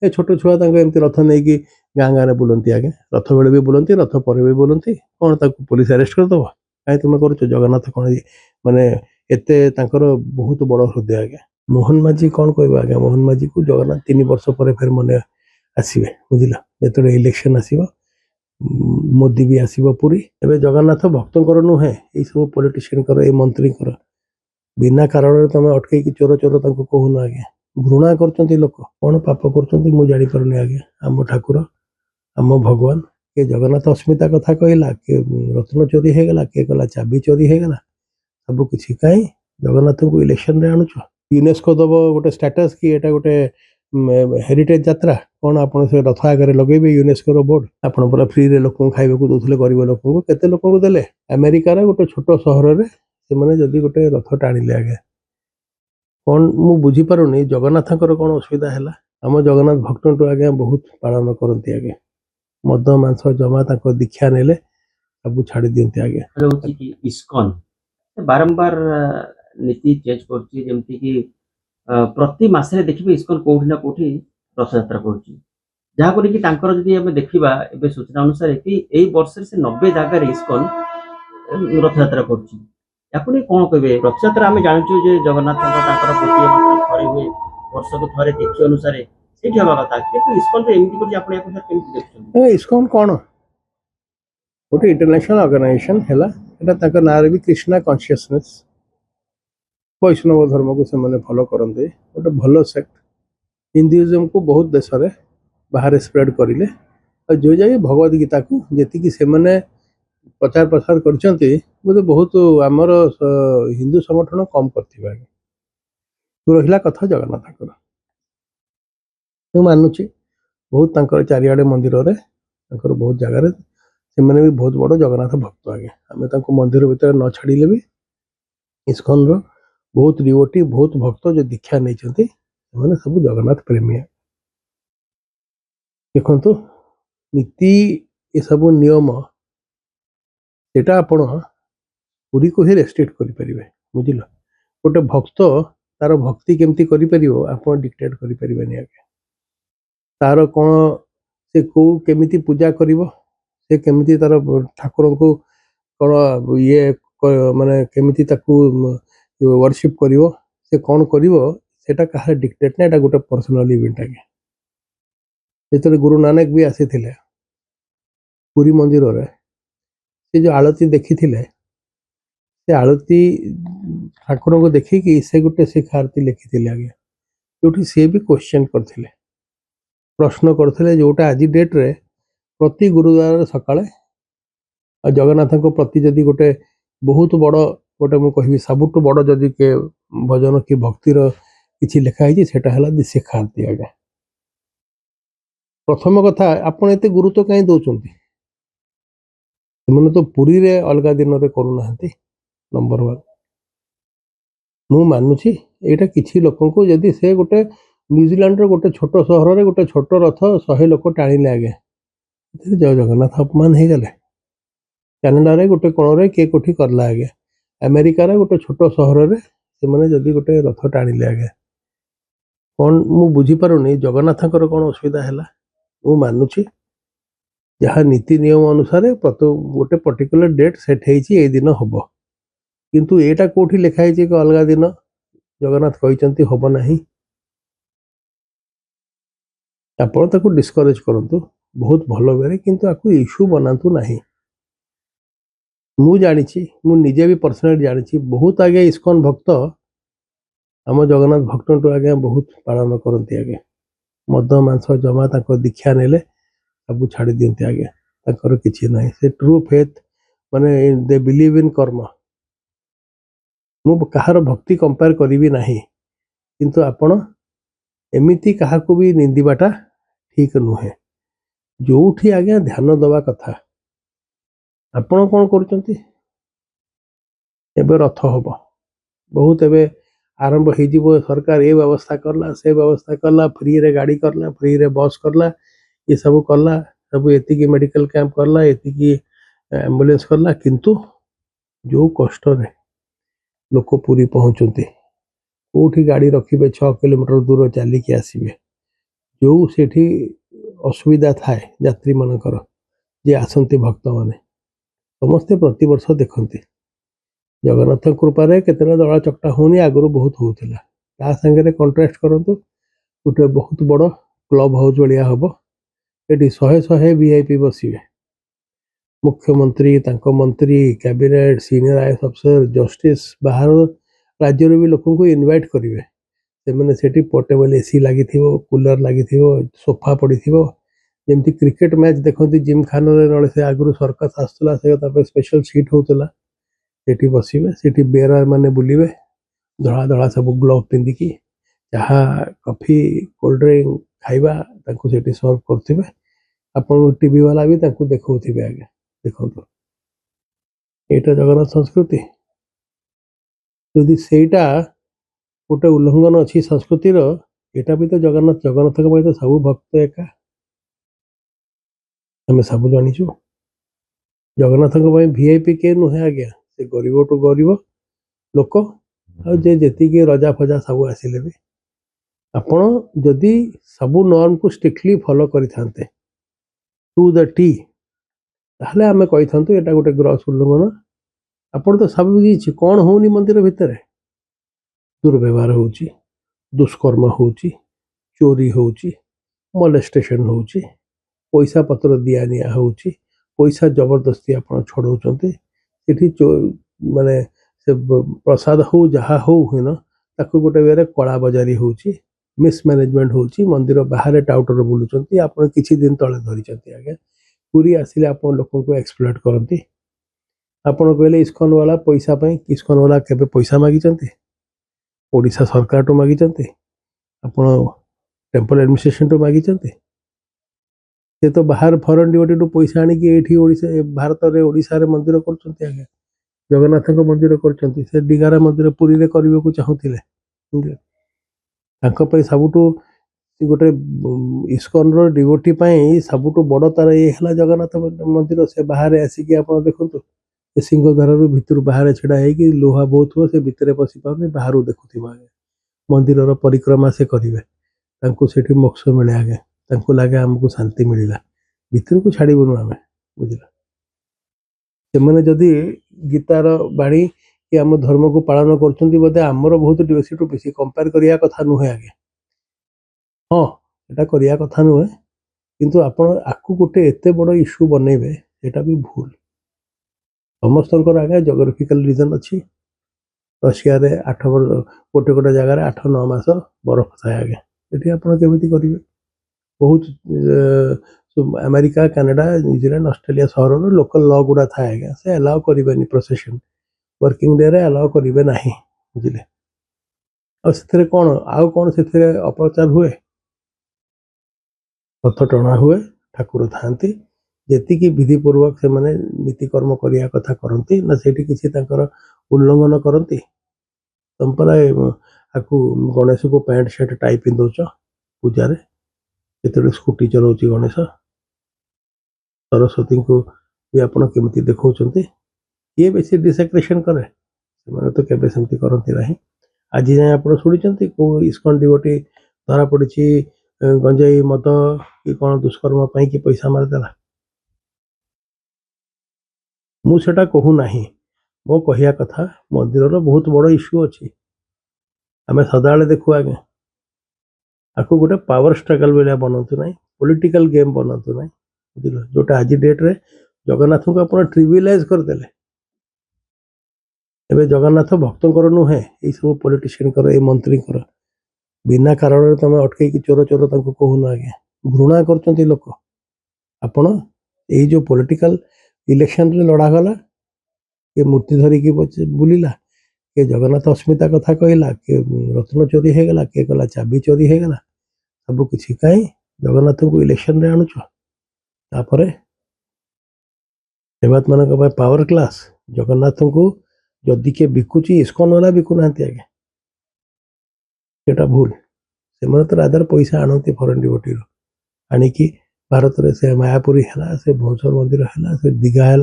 ए छोट छुआ एमती रथ नहीं कि गाँ गाँव बुलती आगे रथ बेले भी बुलती रथ पर भी बुलती कौन ताको पुलिस अरेस्ट करदब कहीं तुम कर जगन्नाथ कौन माने एते बहुत बड़ हृदय आगे मोहन माझी कौन कह आगे मोहन माझी को जगन्नाथ 3 वर्ष पर फिर मन आसवे बुझल जो इलेक्शन आसो मोदी भी आसो पुरी एवं जगन्नाथ भक्तर नुहे ये सब पॉलिटिशियन ये मंत्री बिना कारण तुम अटकई चोर चोर कहून आगे घृणा कर लोक कौन पाप कर जापारे आगे आम ठाकुर आम भगवान किए जगन्नाथ अस्मिता कथा कहला किए रत्न चोरी होगला किए कहला चाबी चोरी होगला सबकि कहीं जगन्नाथ को इलेक्शन रे आणुच यूनेस्को दब गोटे स्टेटस कि एटा गोटे हेरिटेज यात्रा कौन आप रथ आगे लगे यूनेस्को बोर्ड आप फ्री रे लोक खाइबा दौले गरीब लोक केते लोक देले अमेरिकार गोटे छोट सहर में से जदि गोटे रथ टाणिले आगे कौन मु बुझीपारुनी जगन्नाथ कौन असुविधा है आम जगन्नाथ भक्त आगे बहुत पालन करती आगे मद मांस जमा दीक्षा नेले सब छाड़ दियंती आगे रोची कि इस्कॉन बारंबार नीति चेंज करछि जेमति कि प्रति मासे देखिबे इस्कॉन कोठी ना कोठी रथ यात्रा करछि जहा पर कि तांकर जदि हमें देखिबा एबे सूचना अनुसार कि एई वर्ष से 90 जगह रे इस्कॉन रथ यात्रा करछि याकुनी कोन कहबे रथ यात्रा हमें जानछु जे जगन्नाथ तांकर गोटे मात्र थरे हुए वर्ष को थरे तिथि अनुसार सेठी हवा कथा कि इस्कॉन रे एमति करछि आपण याकु केमति देखछन इस्कॉन कौन गोटे इंटरनेशनल ऑर्गेनाइजेशन है ना भी कृष्णा कॉन्शियसनेस वैष्णव धर्म को से फॉलो करते गोटे भल सेक्ट हिंदुइज्म को बहुत देश में बाहर स्प्रेड करें और जो जाए भगवद गीता को जी से प्रचार प्रसार करते बहुत आमर हिंदू संगठन कम कर रहा कथा जगन्नाथ मानुची बहुत चारिआडे मंदिर रे बहुत जगार से भी बहुत बड़ जगन्नाथ भक्त आगे आम मंदिर भितर न छाड़िले भी इस्कॉन रो बहुत डिवोटी बहुत भक्त जो दीक्षा नहीं सब जगन्नाथ प्रेमी देखु नीति ये सब नियम सेटा आपण पूरी को ही रेस्ट्रिक्ट करें बुझल गोटे भक्त तार भक्ति केमती कर डिक्टेट करें आगे तार कौन से कौ केमिति पूजा करिवो से केमिति तार ठाकुर को कौन ये माने केमिति ताकू वर्शिप करिवो से कौन करिवो सेटा कहा डिक्टेट ना एटा गोटे पर्सनल इवेंट आगे जो गुरु नानक भी आसी थिले पुरी मंदिर रे से जो आलती देखी थिले से आलती ठाकुर को देखिकी से गोटे शिखा आरती लिखी थिले आगे जो सी भी क्वेश्चन करथिले प्रश्न करथिले जोटा आज डेट रे प्रति गुरुद्वार सकाळे जगन्नाथ को प्रति जदि गोटे बहुत बड़ गोटे मुझे कहि सबुठ बड़ जदि के भजन कि भक्तिर किसी लिखाई सेटा है शिखा आरती आगे प्रथम कथा आपण एते गुरुत्व कहीं दौरान तो पुरी रे अलग दिन में करूना नंबर 1 मु मानुची एटा किछि लोकन को जदि से गोटे न्यूजीलैंड रो गोटे छोट सहर रे गोटे छोट रथ 100 लोक टाणिले आगे जय जगन्नाथ अपमान हो गले कैनेडा रे गोटे कोण रे के कोठी करला आगे अमेरिका रे गोटे छोट सहर रे से माने जदि गोटे रथ टाणिले आगे कौन मु बुझी पारुनी जगन्नाथ कौन असुविधा है मु मानुची जहाँ नीति नियम अनुसार गोटे पर्टिकुलर डेट सेट होती दिन हम किंतु एटा कोठी लिखाई कि अलग दिन जगन्नाथ कहते हम ना आप डिस्करेज करूँ बहुत भल वे किंतु आपको इश्यू बनातु ना मु जानी मु निजे भी पर्सनली जानी बहुत आगे इस्कॉन भक्त आम जगन्नाथ भक्त आगे बहुत पालन करती आगे मद मांस जमा दीक्षा नेले सब छाड़ दियंती आगे ताकर किछि नहीं से ट्रू फेथ माने दे बिलीव इन कर्म मु कहार भक्ति कंपेयर करी ना किंतु आपण एमिति काहाकू भी निंदिबाटा ठीक नुहे जोठी आगे ध्यान दवा कथा आपण कौन करचंती एबे रथ हब बहुत एबे आरंभ हो सरकार ये व्यवस्था करला से व्यवस्था करला फ्री रे गाड़ी करला फ्री रे बस करला ये सब करला सब एतिकी मेडिकल कैंप करला एतिकी एम्बुलेंस करला किंतु जो कष्ट रे लोक पूरी पहुंचते कोठी गाड़ी रखिबे 6 किलोमीटर दूर चलिकी आसबे जो सेठी असुविधा थाए यात्री मानकर जे आसंती भक्त माने समस्ते प्रतिवर्ष देखते जगन्नाथ कृपारे केतरा दला चकटा होनी आगु बहुत होता ता सागर कंट्रास्ट करतु गोटे बहुत बड़ क्लब हाउस भाया हम ये शहे शहे वीआईपी बसवे मुख्यमंत्री तांको मंत्री कैबिनेट सीनियर आईएएस अफसर जस्टिस बाहर राज्य भी लोक इनवाइट करेंगे से पोर्टेबल एसी लगी कूलर लगी सोफा पड़ी जमी क्रिकेट मैच देखते जिम खान से आगु सर्कस आसूला से स्पेशल सीट होता सेठी बसवे सेठी बेयर मैंने बुलवे धड़ा धड़ा सब ग्लोव पिंधिकी चाह कॉफी कोल्ड ड्रिंक खाइबा सेठी सर्व करते आपन टीवी वाला भी देखते आगे देखो यहाँ जगन्नाथ संस्कृति यदि सेटा गोटे उल्लंघन अच्छी संस्कृतिर यहाँ भी तो जगन्नाथ जगन्नाथ तो सब भक्त एका आम सब जाचु जगन्नाथ वीआईपी के नुहे आज्ञा से गरीब टू गरीब लोक जी रजा फजा सब आसिले भी आपण जदि सबू नॉर्म को स्ट्रिक्टली फॉलो करते टू द टी ताहले आमे कही था यहाँ गोटे ग्रस उल्लंघन आपण तो सब किसी कौन होनी मंदिर भितर दुर्व्यवहार हो दुष्कर्म हो चोरी हो मोलेस्टेशन हो पैसा पत्र दिया निया हो पैसा जबरदस्ती आप छड़ौंट माने से प्रसाद हो जहाँ हो न ताकू गोटे वे कला बजारी हो मिसमैनेजमेंट हो मंदिर बाहर टाउटर बुलूँ आप किसी दिन तले धरी आगे पूरी आसिले आप लोक एक्सप्लोट करती आपड़ कहले इस्कन वाला पैसा इस्कन वाला केबे पैसा मागी ओडिशा सरकार टू मागी आप टेम्पल एडमिनिस्ट्रेशन टू मागी से तो बाहर फॉरेन डिवोटी टू पैसा आनिक ये भारत में ओडिशा रे मंदिर कर आगे जगन्नाथ मंदिर कर डिगारा मंदिर पुरी रे करने को चाहूले सबुठू गोटे इस्कन डिवोटी सबुठू बड़ तार ये जगन्नाथ मंदिर से बाहर आसिक आप देखु सिंहद्वार भितर बाहर छड़ा है लुहा बहुत हो से भितर पशि पाने बाहर देखु मंदिर परिक्रमा से करेंगे मोक्ष मिले आगे लगे आमको शांति मिलला भितर को छाड़बून आम बुझला से जदि गीतार बाणी कि आम धर्म को पालन कर आमर बहुत बेसी टू बेसी कंपेयर करने कथा नुहे आगे हाँ यहाँ करने कथा नुहे किंतु आपण आपको गोटे एत बड़ इश्यू बनइबे सेटा भी भूल समस्त आगे जोग्राफिकल रीजन अच्छी रशिया रे 8 वर्ष गोटे गोटे जगार 8-9 मास बरफ थाए आगे ये आप करेंगे बहुत अमेरिका कनाडा न्यूजीलैंड ऑस्ट्रेलिया सहर लोकल लॉ गुड़ा थाए आगे से अलाउ करें प्रोसेशन वर्किंग डे रे अलाउ करेंगे ना बुझे और कौन आउ कौन से अपप्रचार हुए रथ टणा हुए ठाकुर था जी विधिपूर्वक से माने नीतिकर्म करने कथा करती ना से किसी उल्लंघन करती तुम परा आपको गणेश को पैंट शर्ट टाई पिंधौच पूजा जो स्कूटी चलाऊ गणेश सरस्वती को भी आप केमी देखा ये बेसी डिसेक्रेशन करे से तो केबे सेमती करती ना आज जाए आप शुणी कौ इस्कन डिवोटी धरा पड़ी गंजाई मद कि कौन दुष्कर्म कि पैसा मारिदेला मुझे कहूना मो कहया कथा मंदिर बहुत बड़ इश्यू अच्छी आम सदा देखु आगे आपको गोटे पावर स्ट्रगल भाया बनातु ना पॉलिटिकल गेम बनातु ना बुझल जोटा आज डेट रे जगन्नाथ को आप ट्रिविलाइज करदे एवं जगन्नाथ भक्तर नुहे ये सब पॉलिटिशियन ये मंत्री बिना कारण तुम अटकई चोर चोर कहून आगे घृणा कर लोक आपण ये जो पॉलिटिकल इलेक्शन रे लड़ा गला के मूर्ति धरिकी बुलिला के जगन्नाथ अस्मिता कथा कहला के रत्न चोरी हो गला के कहला चाबी चोरी हो गला सब किसी कहीं जगन्नाथ को इलेक्शन रे आणुच देवत मान पावर क्लास जगन्नाथ को जदि के बिकुची इस्कन वाला बिकुना आगे सेटा भूल से तो राधार पैसा आणती फॉरेन डिवोटी आणिकी भारत रे से मायापुरी है से भुवनेश्वर मंदिर है से दीघा है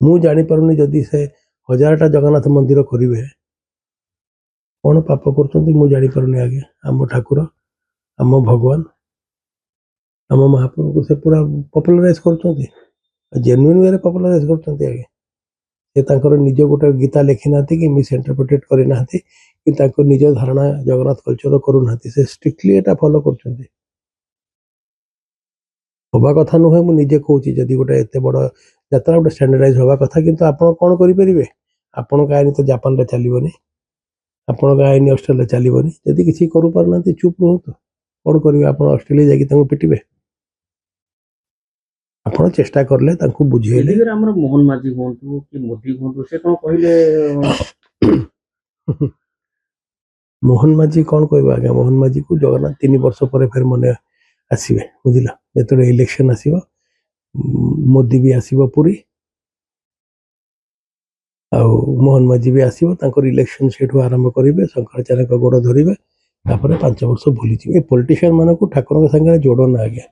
मु जानी पारुनी जदि से 1000टा जगन्नाथ मंदिर करेंगे कौन पाप कर जानी पारुनी आगे आम ठाकुर ଆମ ଭଗବାନ ଆମ ମହାପ୍ରଭୁଙ୍କୁ ସେ ପୁରା ପପୁଲାରାଇଜ କରୁଛନ୍ତି, ଜେନ୍ୟୁଇନ୍ ୱେରେ ପପୁଲାରାଇଜ କରୁଛନ୍ତି ଆଜ୍ଞା। ସେ ତାଙ୍କର ନିଜ ଗୋଟେ ଗୀତା ଲେଖିନାହାନ୍ତି କି ମିସ୍ ଇଣ୍ଟରପ୍ରିଟେଟ୍ କରିନାହାନ୍ତି କି ତାଙ୍କ ନିଜ ଧାରଣା ଜଗନ୍ନାଥ କଲଚର କରୁନାହାନ୍ତି, ସେ ଷ୍ଟ୍ରିକ୍ଟଲି ଏଟା ଫଲୋ କରୁଛନ୍ତି। ହବା କଥା ନୁହେଁ, ମୁଁ ନିଜେ କହୁଛି, ଯଦି ଗୋଟେ ଏତେ ବଡ଼ ଯାତ୍ରା ଗୋଟେ ଷ୍ଟାଣ୍ଡାର୍ଡାଇଜ ହବା କଥା, କିନ୍ତୁ ଆପଣ କ'ଣ କରିପାରିବେ? ଆପଣଙ୍କ ଆଇନ ତ ଜାପାନରେ ଚାଲିବନି, ଆପଣଙ୍କ ଆଇନ ଅଷ୍ଟ୍ରେଲିଆରେ ଚାଲିବନି। ଯଦି କିଛି କରିପାରୁନାହାନ୍ତି ଚୁପ୍ ରୁହନ୍ତୁ। କ'ଣ କରିବେ? ଆପଣ ଅଷ୍ଟ୍ରେଲିଆ ଯାଇକି ତାଙ୍କୁ ପିଟିବେ? ଆପଣ ଚେଷ୍ଟା କଲେ ତାଙ୍କୁ ବୁଝେଇଲେ। ବିଜେପିରେ ଆମର ମୋହନ ମାଝୀ ହୁଅନ୍ତୁ କି ମୋଦି ହୁଅନ୍ତୁ, ସେ କ'ଣ କହିଲେ? ମୋହନ ମାଝୀ କ'ଣ କହିବ ଆଜ୍ଞା? ମୋହନ ମାଝୀକୁ ଜଗନ୍ନାଥ 3 ବର୍ଷ ପରେ ଫେର ମନେ ଆସିବେ, ବୁଝିଲ? ଯେତେବେଳେ ଇଲେକ୍ସନ ଆସିବ, ମୋଦି ବି ଆସିବ ପୁରୀ, ଆଉ ମୋହନ ମାଝୀ ବି ଆସିବ, ତାଙ୍କର ଇଲେକ୍ସନ ସେଇଠୁ ଆରମ୍ଭ କରିବେ, ଶଙ୍କରାଚାର୍ଯ୍ୟଙ୍କ ଗୋଡ଼ ଧରିବେ, ତାପରେ 5 ବର୍ଷ ଭୁଲିଯିବେ। ଏ ପଲିଟିସିଆନ ମାନଙ୍କୁ ଠାକୁରଙ୍କ ସାଙ୍ଗରେ ଯୋଡ଼ନା ଆଜ୍ଞା,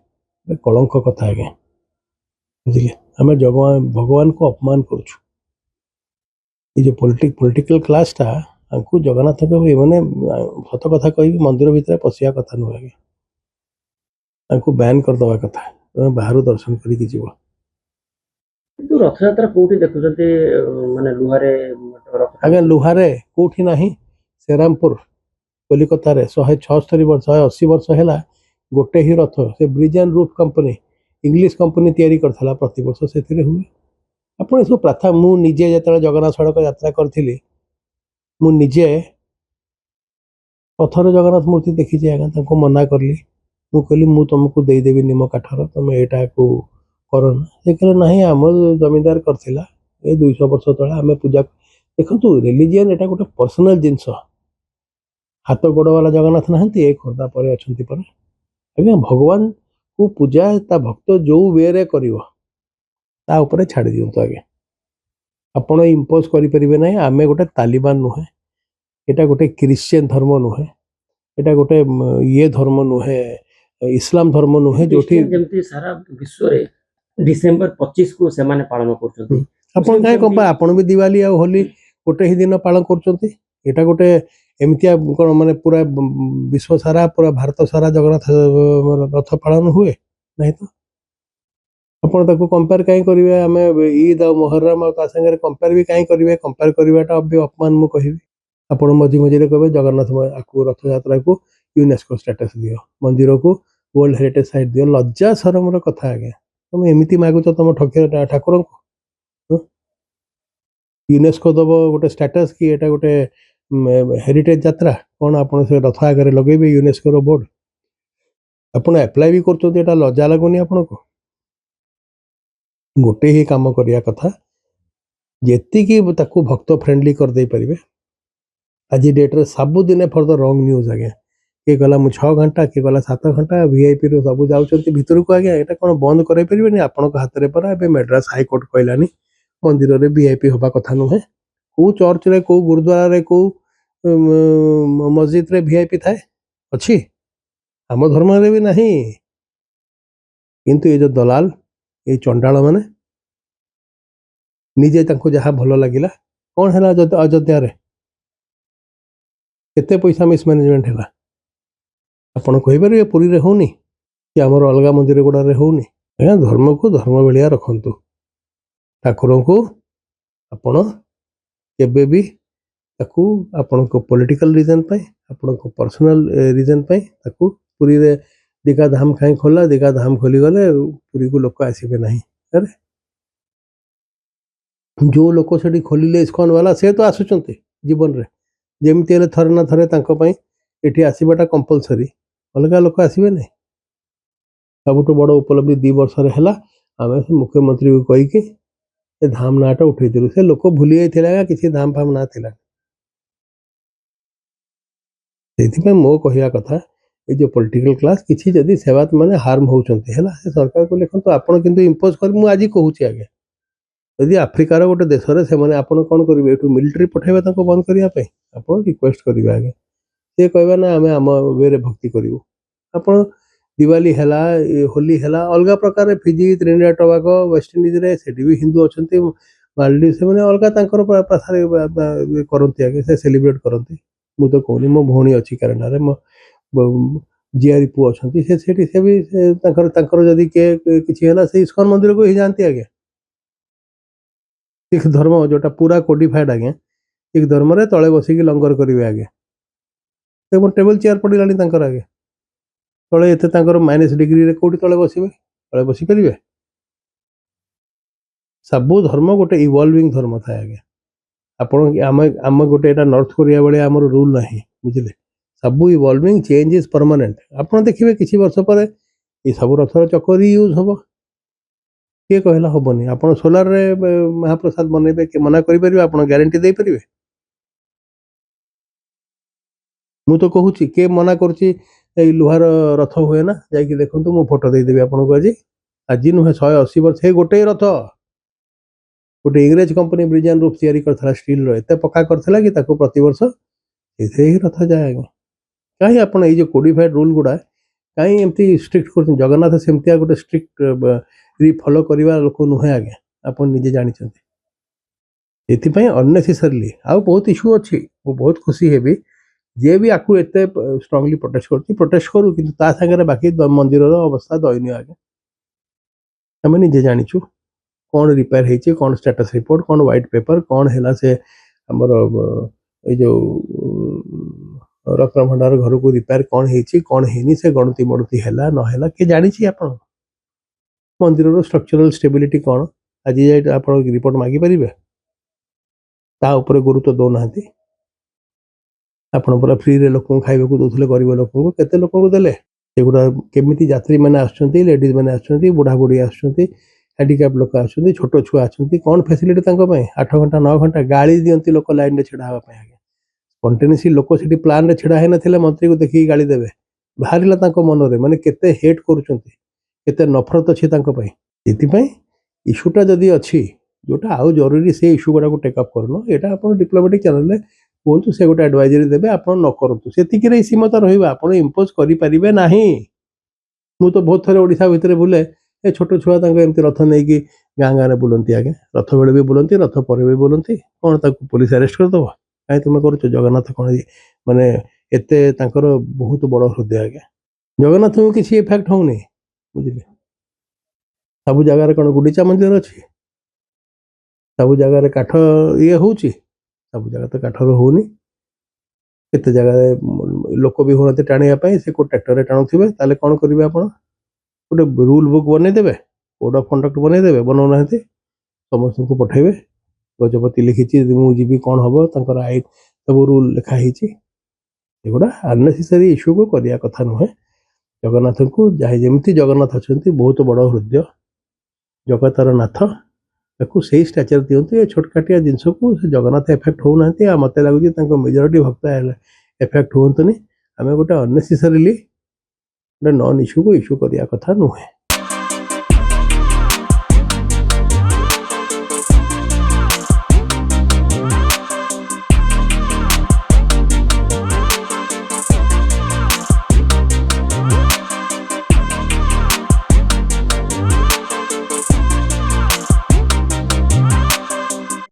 କଳଙ୍କ କଥା ଆଜ୍ଞା, ବୁଝିଲେ? ଆମେ ଭଗବାନଙ୍କୁ ଅପମାନ କରୁଛୁ। ଏ ଯୋଉ ପଲିଟିକାଲ କ୍ଲାସଟା, ତାଙ୍କୁ ଜଗନ୍ନାଥଙ୍କ ମାନେ ସତ କଥା କହିବି, ମନ୍ଦିର ଭିତରେ ପଶିବା କଥା ନୁହେଁ ଆଜ୍ଞା, ତାଙ୍କୁ ବ୍ୟାନ୍ କରିଦେବା କଥା। ତମେ ବାହାରୁ ଦର୍ଶନ କରିକି ଯିବ। କିନ୍ତୁ ରଥଯାତ୍ରା କୋଉଠି ଦେଖୁଛନ୍ତି? ମାନେ ଲୁହାରେ ଆଜ୍ଞା ଲୁହାରେ କୋଉଠି ନାହିଁ, ଶ୍ରୀରାମପୁର କଲିକତାରେ 176 ବର୍ଷ 180 ବର୍ଷ ହେଲା ଗୋଟେ ହିଁ ରଥ, ସେ bridge and roof company, English company ତିଆରି କରିଥିଲା, ପ୍ରତିବର୍ଷ ସେଥିରେ ହୁଏ। ଆପଣ ଏସବୁ ପ୍ରଥା, ମୁଁ ନିଜେ ଯେତେବେଳେ ଜଗନ୍ନାଥ ସଡ଼କ ଯାତ୍ରା କରିଥିଲି, ମୁଁ ନିଜେ ପଥର ଜଗନ୍ନାଥ ମୂର୍ତ୍ତି ଦେଖିଛି ଆଜ୍ଞା, ତାଙ୍କୁ ମନା କଲି, ମୁଁ କହିଲି ମୁଁ ତମକୁ ଦେଇଦେବି ନିମ କାଠର, ତମେ ଏଇଟାକୁ କରନା। ସେ କହିଲେ ନାହିଁ, ଆମର ଜମିଦାର କରିଥିଲା, ଏ 200 ବର୍ଷ ତଳେ ଆମେ ପୂଜା। ଦେଖନ୍ତୁ, ରିଲିଜିଅନ୍ ଏଟା ଗୋଟେ ପର୍ସନାଲ ଜିନିଷ। ହାତ ଗୋଡ଼ ବାଲା ଜଗନ୍ନାଥ ନାହାନ୍ତି, ଏ ଖୋର୍ଦ୍ଧା ପରେ ଅଛନ୍ତି ପରେ। ଆଜ୍ଞା ଭଗବାନକୁ ପୂଜା ତା ଭକ୍ତ ଯୋଉ ୱେରେ କରିବ ତା ଉପରେ ଛାଡ଼ି ଦିଅନ୍ତୁ ଆଜ୍ଞା। ଆପଣ ଇମ୍ପୋଜ କରିପାରିବେ ନାହିଁ। ଆମେ ଗୋଟେ ତାଲିବାନ ନୁହେଁ, ଏଟା ଗୋଟେ ଖ୍ରୀଷ୍ଟିଆନ ଧର୍ମ ନୁହେଁ, ଏଟା ଗୋଟେ ଇଏ ଧର୍ମ ନୁହେଁ, ଇସଲାମ ଧର୍ମ ନୁହେଁ, ଯୋଉଠି ଯେମିତି ସାରା ବିଶ୍ୱରେ ଡିସେମ୍ବର 25 କୁ ସେମାନେ ପାଳନ କରୁଛନ୍ତି। ଆପଣ କାହିଁ କମ୍ପା, ଆପଣ ବି ଦିୱାଲି ଆଉ ହୋଲି ଗୋଟେ ହିଁ ଦିନ ପାଳନ କରୁଛନ୍ତି। ଏଟା ଗୋଟେ ଏମିତିଆ କ'ଣ ମାନେ ପୁରା ବିଶ୍ୱ ସାରା, ପୁରା ଭାରତ ସାରା ଜଗନ୍ନାଥ ରଥ ପାଳନ ହୁଏ ନାହିଁ ତ? ଆପଣ ତାକୁ କମ୍ପେୟାର କାହିଁ କରିବେ? ଆମେ ଇଦ୍ ଆଉ ମହରମ ଆଉ ତା ସାଙ୍ଗରେ କମ୍ପେୟାର ବି କାହିଁ କରିବେ? କମ୍ପେୟାର କରିବାଟା ଅପମାନ ମୁଁ କହିବି। ଆପଣ ମଝିରେ କହିବେ ଜଗନ୍ନାଥ ଆକୁ ରଥଯାତ୍ରାକୁ ୟୁନେସ୍କୋ ଷ୍ଟାଟସ୍ ଦିଅ, ମନ୍ଦିରକୁ ୱାର୍ଲଡ ହେରିଟେଜ ସାଇଟ୍ ଦିଅ। ଲଜ୍ଜା ସରମର କଥା ଆଜ୍ଞା, ତମେ ଏମିତି ମାଗୁଛ ତମ ଠାକୁରଙ୍କୁ? ୟୁନେସ୍କୋ ଦବ ଗୋଟେ ଷ୍ଟାଟସ୍ କି ଏଟା ଗୋଟେ ହେରିଟେଜ ଯାତ୍ରା? କ'ଣ ଆପଣ ସେ ରଥ ଆଗରେ ଲଗେଇବେ ୟୁନେସ୍କୋର ବୋର୍ଡ? ଆପଣ ଆପ୍ଲାଏ ବି କରୁଛନ୍ତି, ଏଟା ଲଜ୍ଜା ଲାଗୁନି ଆପଣଙ୍କୁ? ଗୋଟେ ହିଁ କାମ କରିବା କଥା, ଯେତିକି ତାକୁ ଭକ୍ତ ଫ୍ରେଣ୍ଡଲି କରିଦେଇ ପାରିବେ। ଆଜି ଡେଟ୍ରେ ସବୁଦିନେ ଫର ଦ ରଙ୍ଗ ନ୍ୟୁଜ୍ ଆଜ୍ଞା। କିଏ ଗଲା ମୁଁ 6 ଘଣ୍ଟା, କିଏ ଗଲା 7 ଘଣ୍ଟା, ଭିଆଇପିରୁ ସବୁ ଯାଉଛନ୍ତି ଭିତରକୁ ଆଜ୍ଞା। ଏଟା କ'ଣ ବନ୍ଦ କରାଇ ପାରିବେନି? ଆପଣଙ୍କ ହାତରେ ପରା ଏବେ ମାଡ୍ରାସ ହାଇକୋର୍ଟ କହିଲାନି ମନ୍ଦିରରେ ଭିଆଇପି ହବା କଥା ନୁହେଁ। କୋଉ ଚର୍ଚ୍ଚରେ, କୋଉ ଗୁରୁଦ୍ୱାରାରେ, କୋଉ ମସଜିଦରେ ଭିଆଇପି ଥାଏ? ଅଛି? ଆମ ଧର୍ମରେ ବି ନାହିଁ। କିନ୍ତୁ ଏ ଯୋଉ ଦଲାଲ, ଏଇ ଚଣ୍ଡାଳ ମାନେ ନିଜେ ତାଙ୍କୁ ଯାହା ଭଲ ଲାଗିଲା। କ'ଣ ହେଲା ଅଯୋଧ୍ୟାରେ? କେତେ ପଇସା ମିସମ୍ୟାନେଜମେଣ୍ଟ ହେଲା ଆପଣ କହିପାରିବେ? ପୁରୀରେ ହଉନି କି ଆମର ଅଲଗା ମନ୍ଦିର ଗୁଡ଼ାରେ ହଉନି? ଆଜ୍ଞା ଧର୍ମକୁ ଧର୍ମ ଭଳିଆ ରଖନ୍ତୁ। ଠାକୁରଙ୍କୁ ଆପଣ କେବେ ବି ତାକୁ ଆପଣଙ୍କ ପଲିଟିକାଲ ରିଜନ ପାଇଁ, ଆପଣଙ୍କ ପର୍ସନାଲ ରିଜନ ପାଇଁ ତାକୁ ପୁରୀରେ ଦୀଘା ଧାମ କାହିଁ ଖୋଲା? ଦୀଘା ଧାମ ଖୋଲିଗଲେ ପୁରୀକୁ ଲୋକ ଆସିବେ ନାହିଁ। ଆରେ ଯୋଉ ଲୋକ ସେଠି ଖୋଲିଲେ ଇସ୍କନ ବାଲା, ସେ ତ ଆସୁଛନ୍ତି ଜୀବନରେ, ଯେମିତି ହେଲେ ଥରେ ନା ଥରେ ତାଙ୍କ ପାଇଁ ଏଠି ଆସିବାଟା କମ୍ପଲସରି। ଅଲଗା ଲୋକ ଆସିବେ ନାହିଁ। ସବୁଠୁ ବଡ଼ ଉପଲବ୍ଧି 2 ବର୍ଷରେ ହେଲା, ଆମେ ସେ ମୁଖ୍ୟମନ୍ତ୍ରୀକୁ କହିକି ସେ ଧାମ ନାଁଟା ଉଠେଇଥିଲୁ। ସେ ଲୋକ ଭୁଲି ଯାଇଥିଲେ କିଛି ଧାମ ଫାମ ନାଁ ଥିଲା। ସେଇଥିପାଇଁ ମୋ କହିବା କଥା, ଏ ଯୋଉ ପଲିଟିକାଲ କ୍ଲାସ କିଛି ଯଦି ସେବାତ ମାନେ ହାର୍ମ ହଉଛନ୍ତି ହେଲା, ସେ ସରକାରକୁ ଲେଖନ୍ତୁ। ଆପଣ କିନ୍ତୁ ଇମ୍ପୋଜ କରି, ମୁଁ ଆଜି କହୁଛି ଆଜ୍ଞା, ଯଦି ଆଫ୍ରିକାର ଗୋଟେ ଦେଶରେ ସେମାନେ, ଆପଣ କ'ଣ କରିବେ? ଏଠୁ ମିଲିଟାରୀ ପଠେଇବେ ତାଙ୍କୁ ବନ୍ଦ କରିବା ପାଇଁ? ଆପଣ ରିକ୍ୱେଷ୍ଟ କରିବେ ଆଜ୍ଞା। ସେ କହିବା ନା ଆମେ ଆମ ୱେରେ ଭକ୍ତି କରିବୁ। ଆପଣ ଦିୱାଲି ହେଲା, ହୋଲି ହେଲା, ଅଲଗା ପ୍ରକାର ଫିଜି, ତ୍ରିନିଡାଦ ଟବାଗୋ, ୱେଷ୍ଟଇଣ୍ଡିଜରେ ସେଠି ବି ହିନ୍ଦୁ ଅଛନ୍ତି, ମାଲଡିଭ, ସେମାନେ ଅଲଗା ତାଙ୍କର ଭାଷାରେ କରନ୍ତି ଆଜ୍ଞା, ସେ ସେଲିବ୍ରେଟ କରନ୍ତି। ମୁଁ ତ କହୁନି, ମୋ ଭଉଣୀ ଅଛି କାନାଡାରେ, ମୋ जिआरी पुଅ अछंती से भी तांकर जदि के किछि होला से इस्कन मंदिर को ही जानती आगे सिख धर्म जोटा पूरा कोडिफाइड आगे सिख धर्म रे तळे बसिकी लंगर करिवे आगे देखो टेबल चेयर पड़िलानी तांकर आगे तळे एते तांकर माइनस डिग्री रे कोठी तळे बसिबे तळे बसि परिबे सबु धर्म गोटे इवॉल्विंग धर्म था आगे आपण आम गोटे एटा नॉर्थ कोरिया बेले हमर रूल नाही बुझिले सबु इवॉल्विंग चेंज इज परमानेंट आपण देखिबे किछि वर्ष पर ए सब रथर चक्कर यूज हबो के कहला हबनी आपण सोलार रे महाप्रसाद बनेबे के मना करि परिबे आपण ग्यारंटी दे परिबे मु तो कहूची के मना करची ए लुहार रथ हुए ना जाई देखंतु मु फोटो दे देबी आपण को आज नुहे 180 वर्ष हे गोटे रथ गोटे इंग्रेज कंपनी ब्रिजान रूप तैयारी करथला स्टील रो एते पक्का करथला कि ताको प्रति वर्ष एथे ही रथ जाएगा कहीं आपण ए जो कोडिफाइड रूल गुडा कहीं एमती स्ट्रिक्ट कर जगन्नाथ सेमतिया गोटे स्ट्रिक्ट री फॉलो करवा लोक नुहे आगे आपण निजे जानी छथि एथिपई अननेसेसरली आ बहुत इशू अछि वो बहुत खुशी हेबी जे भी आकु एते स्ट्रांगली प्रोटेस्ट करू किंतु ता संगे बाकी मंदिर रो अवस्था दयनीय आगे हम निजे जानिछु कौन रिपेयर ହେଇଛି कौन स्टेटस रिपोर्ट कौन व्हाइट पेपर कौन हैला से हमर ए जो रत्न भंडार घर को रिपेयर कौन ହେଇଛି कौन हेनी से गणति मणति हैला न हैला के जानि छी आपण मंदिर रो स्ट्रक्चरल स्टेबिलिटी कौन आज जाय आपण रिपोर्ट मागी परिबे ता ऊपर गुरुत्व दो नाहती आपण पूरा फ्री रे लोक खाइबे को दोथले गरीब लोक को केते लोक को देले एगुडा केमिति यात्री माने आछंती लेडीज माने आछंती बुढ़ा बुढ़ी आछंती हैंडिकैप लोक आछंती छोट छुआ आछंती कौन फैसिलिटी तांको पय 8 घंटा 9 घंटा गाड़ी दियंती लोक लाइन रे छेड़ा हवा पय आगे स्पॉन्टेनियसली लोक सिटी प्लान रे छेड़ा हे नथिले मंत्री को देखि गाड़ी देबे बाहरिला तांको मन रे माने केते हेट करूचंती केते नफरत अछि तांको पय एति पय इशूटा जदी अछि जोटा आउ जरूरी से इशू गुडा को टेक अप करनो एटा आपण डिप्लोमेटिक चैनल रे कोंतु से गोटे एडवाइजरी देबे आपण न करंतु सेति कि रे सीमित रहिबा आपण इंपोज करि परिबे नाही मु तो बहुत थरे ओडिसा भितरे बुले ए छोट छुआ तांको एमती रथ नै कि गाँ गाँ रे बुलंती आगे रथ बेले भी बुलंती रथ पर भी बुलंती कोन ताको पुलिस अरेस्ट कर दबो काई तुमे करूछ जगन्नाथ कोन माने एते तांकर बहुत बड़ हृदय आगे जगन्नाथ को किसी इफेक्ट होउनी बुझिले सब जगह रे कोन गुडीचा मंदिर अछि सब जगह रे काठ ये होउची सब जगह तो काठर होउनी केते जगह लोक भी होते टाणिया पई से को ट्रैक्टर रे टाणुथिबे ताले कोन करिवे आपण गोटे रूल बुक बनै देबे कोड ऑफ कंडक्ट बनै देबे बनौ नाहते समस्त को पठेबे गजपति लिखिछि मु जीबी कोन हबो तांकर आइ सब रूल लिखा हिछि एगुडा अननेसेसरी इशू को करिया कथा नहे जगन्नाथ को जाय जेमती जगन्नाथ अछंती बहुत बड़ हृदय जगतर नाथ ताकू सही स्ट्रक्चर दियंतु ए छोटकाटिया जिंस को जगन्नाथ इफेक्ट हो नाहते आ मते लागु जे तांको मेजॉरिटी भक्त इफेक्ट होंतनी आमे गोटे अननेसेसरीली नॉन इशू को इशू करिया कथा नुहे।